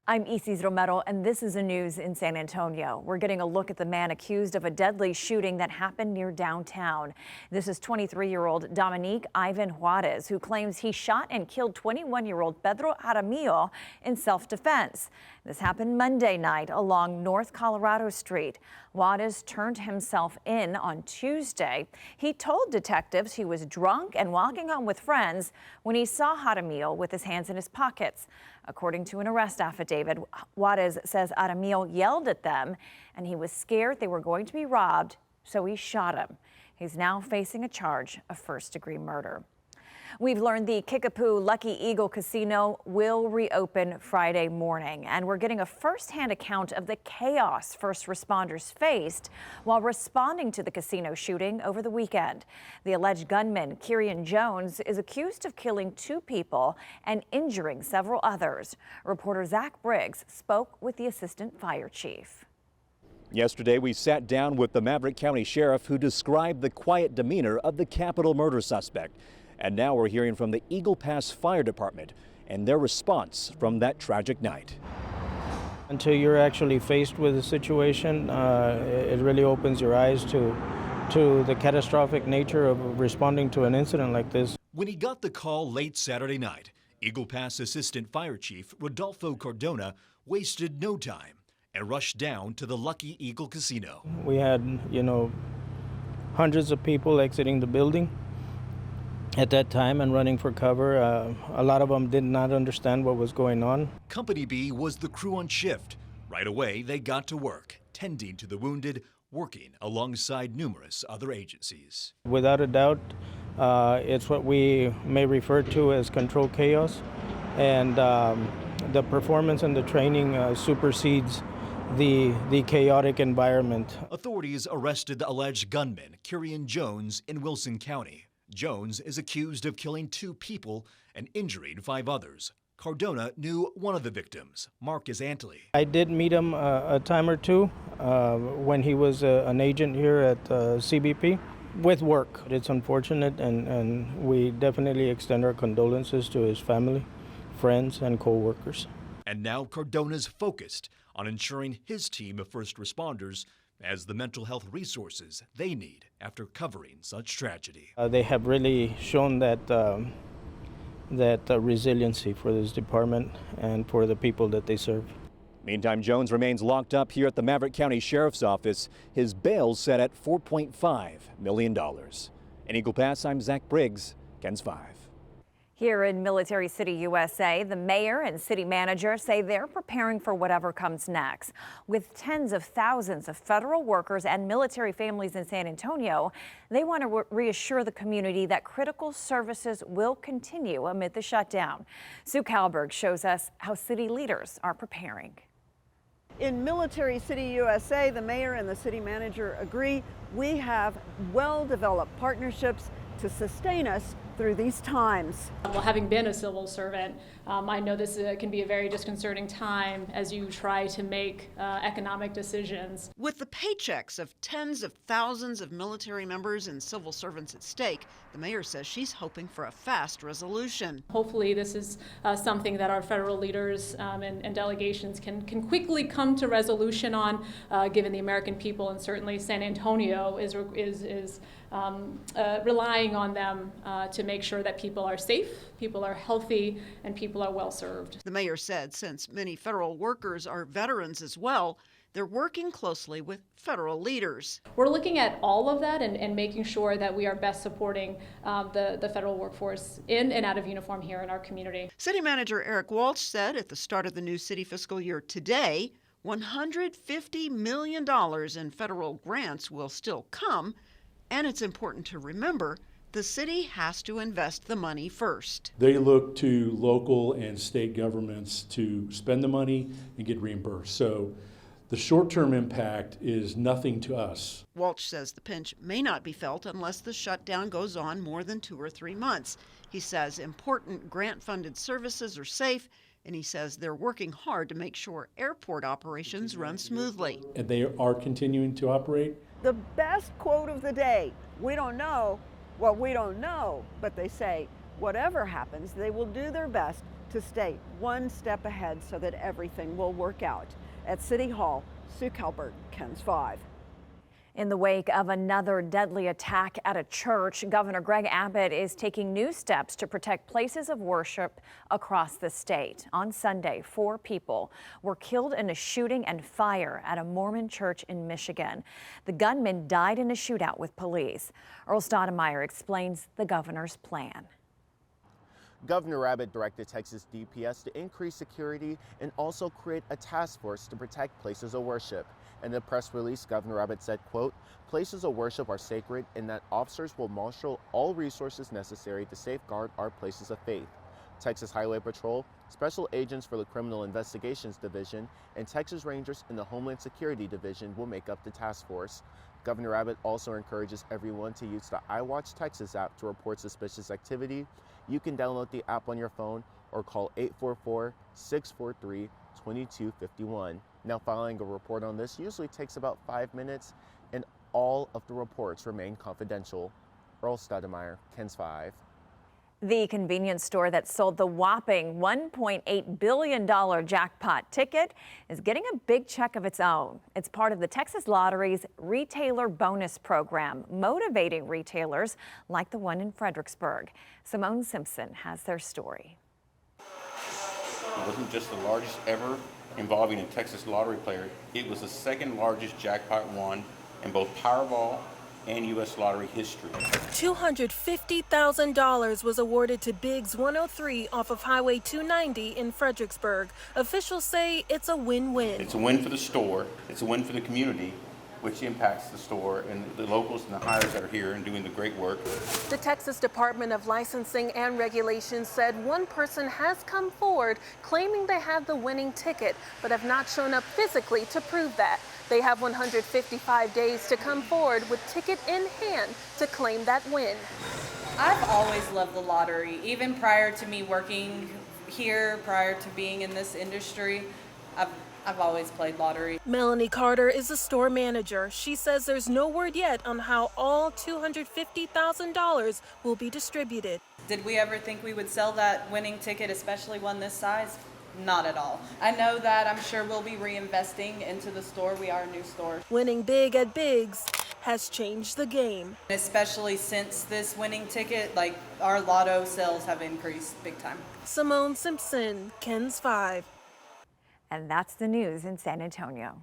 I'm Isis Romero, and this is the news in San Antonio. We're getting a look at the man accused of a deadly shooting that happened near downtown. This is 23-year-old Dominique Ivan Juarez, who claims he shot and killed 21-year-old Pedro Jaramillo in self-defense. This happened Monday night along North Colorado Street. Juarez turned himself in on Tuesday. He told detectives he was drunk and walking home with friends when he saw Jaramillo with his hands in his pockets. According to an arrest affidavit, Juarez says Jaramillo yelled at them and he was scared they were going to be robbed, so he shot him. He's now facing a charge of first-degree murder. We've learned the Kickapoo Lucky Eagle Casino will reopen Friday morning, and we're getting a first-hand account of the chaos first responders faced while responding to the casino shooting over the weekend. The alleged gunman, Kirian Jones, is accused of killing 2 people and injuring several others. Reporter Zach Briggs spoke with the assistant fire chief. Yesterday, we sat down with the Maverick County Sheriff, who described the quiet demeanor of the capital murder suspect. And now we're hearing from the Eagle Pass Fire Department and their response from that tragic night. Until you're actually faced with a situation, it really opens your eyes to the catastrophic nature of responding to an incident like this. When he got the call late Saturday night, Eagle Pass Assistant Fire Chief Rodolfo Cardona wasted no time and rushed down to the Lucky Eagle Casino. We had, hundreds of people exiting the building at that time and running for cover. A lot of them did not understand what was going on. Company B was the crew on shift. Right away, they got to work, tending to the wounded, working alongside numerous other agencies. Without a doubt, it's what we may refer to as controlled chaos, and the performance and the training supersedes the chaotic environment. Authorities arrested the alleged gunman, Kirian Jones, in Wilson County. Jones is accused of killing 2 people and injuring 5 others. Cardona knew one of the victims, Marcus Antley. I did meet him a time or two when he was an agent here at CBP with work. It's unfortunate, and we definitely extend our condolences to his family, friends, and co-workers. And now Cardona's focused on ensuring his team of first responders as the mental health resources they need after covering such tragedy. They have really shown that resiliency for this department and for the people that they serve. Meantime, Jones remains locked up here at the Maverick County Sheriff's Office. His bail set at $4.5 million. In Eagle Pass, I'm Zach Briggs, KENS 5. Here in Military City, USA, the mayor and city manager say they're preparing for whatever comes next. With tens of thousands of federal workers and military families in San Antonio, they want to reassure the community that critical services will continue amid the shutdown. Sue Kalberg shows us how city leaders are preparing. In Military City, USA, the mayor and the city manager agree we have well-developed partnerships to sustain us through these times. Well, having been a civil servant, I know this can be a very disconcerting time as you try to make economic decisions. With the paychecks of tens of thousands of military members and civil servants at stake, the mayor says she's hoping for a fast resolution. Hopefully this is something that our federal leaders and delegations can quickly come to resolution on, given the American people, and certainly San Antonio is relying on them to make sure that people are safe, people are healthy, and people are well served. The mayor said since many federal workers are veterans as well, they're working closely with federal leaders. We're looking at all of that and making sure that we are best supporting the federal workforce in and out of uniform here in our community. City Manager Eric Walsh said at the start of the new city fiscal year today, $150 million in federal grants will still come, and it's important to remember the city has to invest the money first. They look to local and state governments to spend the money and get reimbursed. So the short-term impact is nothing to us. Walsh says the pinch may not be felt unless the shutdown goes on more than 2 or 3 months. He says important grant-funded services are safe, and he says they're working hard to make sure airport operations run smoothly. And they are continuing to operate. The best quote of the day, we don't know what we don't know, but they say, whatever happens, they will do their best to stay one step ahead so that everything will work out. At City Hall, Sue Calbert, KENS 5. In the wake of another deadly attack at a church, Governor Greg Abbott is taking new steps to protect places of worship across the state. On Sunday, 4 people were killed in a shooting and fire at a Mormon church in Michigan. The gunman died in a shootout with police. Earl Stoudemire explains the governor's plan. Governor Abbott directed Texas DPS to increase security and also create a task force to protect places of worship. In the press release, Governor Abbott said, quote, "Places of worship are sacred and that officers will marshal all resources necessary to safeguard our places of faith." Texas Highway Patrol, special agents for the Criminal Investigations Division, and Texas Rangers in the Homeland Security Division will make up the task force. Governor Abbott also encourages everyone to use the iWatch Texas app to report suspicious activity. You can download the app on your phone or call 844-643-2251. Now, filing a report on this usually takes about 5 minutes, and all of the reports remain confidential. Earl Stoudemire, KENS 5. The convenience store that sold the whopping $1.8 billion jackpot ticket is getting a big check of its own. It's part of the Texas Lottery's Retailer Bonus Program, motivating retailers like the one in Fredericksburg. Simone Simpson has their story. It wasn't just the largest ever involving a Texas lottery player. It was the second largest jackpot won in both Powerball and U.S. lottery history. $250,000 was awarded to Biggs 103 off of Highway 290 in Fredericksburg. Officials say it's a win-win. It's a win for the store, it's a win for the community, which impacts the store and the locals and the hires that are here and doing the great work. The Texas Department of Licensing and Regulation said one person has come forward claiming they have the winning ticket, but have not shown up physically to prove that. They have 155 days to come forward with ticket in hand to claim that win. I've always loved the lottery, even prior to me working here, prior to being in this industry. I've always played lottery. Melanie Carter is a store manager. She says there's no word yet on how all $250,000 will be distributed. Did we ever think we would sell that winning ticket, especially one this size? Not at all. I know that I'm sure we'll be reinvesting into the store. We are a new store. Winning big at Biggs has changed the game. Especially since this winning ticket, like our lotto sales have increased big time. Simone Simpson, KENS 5. And that's the news in San Antonio.